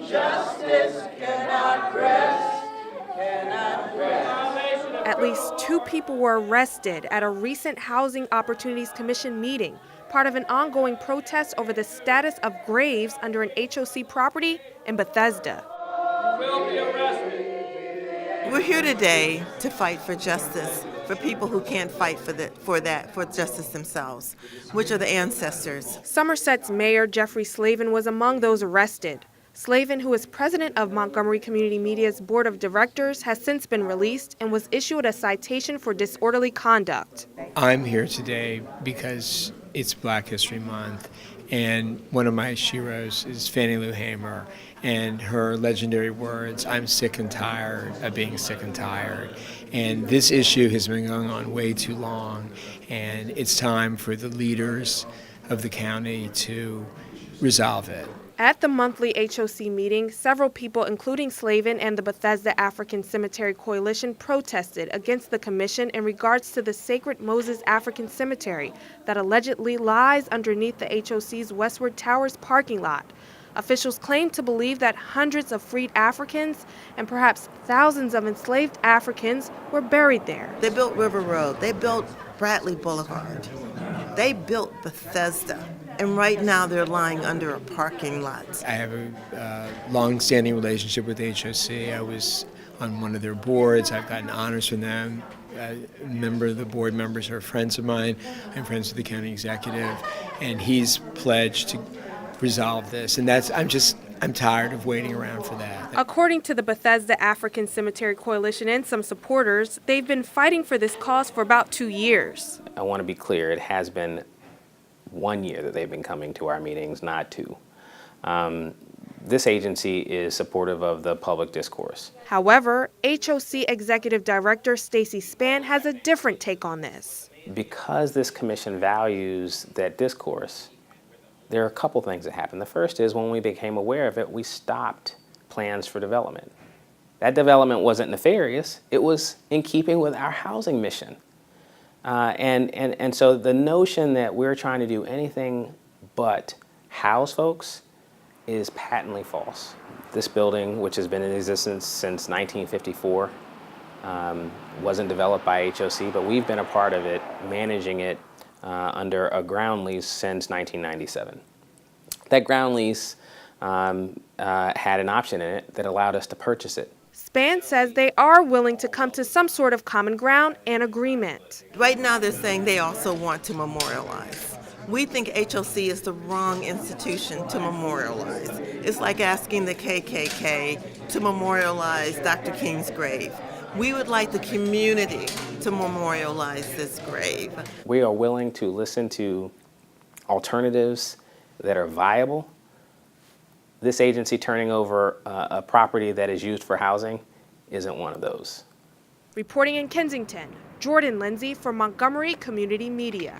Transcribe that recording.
Justice cannot rest, cannot rest. At least 2 people were arrested at a recent Housing Opportunities Commission meeting, part of an ongoing protest over the status of graves under an HOC property in Bethesda. You will be arrested. We're here today to fight for justice for people who can't fight for justice themselves, which are the ancestors. Somerset's Mayor Jeffrey Slavin was among those arrested. Slavin, who is president of Montgomery Community Media's board of directors, has since been released and was issued a citation for disorderly conduct. I'm here today because it's Black History Month, and one of my heroes is Fannie Lou Hamer, and her legendary words, "I'm sick and tired of being sick and tired." And this issue has been going on way too long, and it's time for the leaders of the county to resolve it. At the monthly HOC meeting, several people, including Slavin and the Bethesda African Cemetery Coalition, protested against the commission in regards to the sacred Moses African Cemetery that allegedly lies underneath the HOC's Westward Towers parking lot. Officials claim to believe that hundreds of freed Africans and perhaps thousands of enslaved Africans were buried there. They built River Road. They built Bradley Boulevard. They built Bethesda. And right now they're lying under a parking lot. I have a long-standing relationship with HOC. I was on one of their boards. I've gotten honors from them. A member of the board members are friends of mine. I'm friends with the county executive, and he's pledged to resolve this. And I'm tired of waiting around for that. According to the Bethesda African Cemetery Coalition and some supporters, they've been fighting for this cause for about 2 years. I want to be clear, it has been 1 year that they've been coming to our meetings, not 2. This agency is supportive of the public discourse. However, HOC Executive Director Stacy Spann has a different take on this. Because this commission values that discourse, there are a couple things that happened. The first is when we became aware of it, we stopped plans for development. That development wasn't nefarious. It was in keeping with our housing mission. And so the notion that we're trying to do anything but house folks is patently false. This building, which has been in existence since 1954, wasn't developed by HOC, but we've been a part of it, managing it under a ground lease since 1997. That ground lease had an option in it that allowed us to purchase it. Spann says they are willing to come to some sort of common ground and agreement. Right now they're saying they also want to memorialize. We think HOC is the wrong institution to memorialize. It's like asking the KKK to memorialize Dr. King's grave. We would like the community to memorialize this grave. We are willing to listen to alternatives that are viable. This agency turning over a property that is used for housing isn't one of those. Reporting in Kensington, Jordan Lindsay for Montgomery Community Media.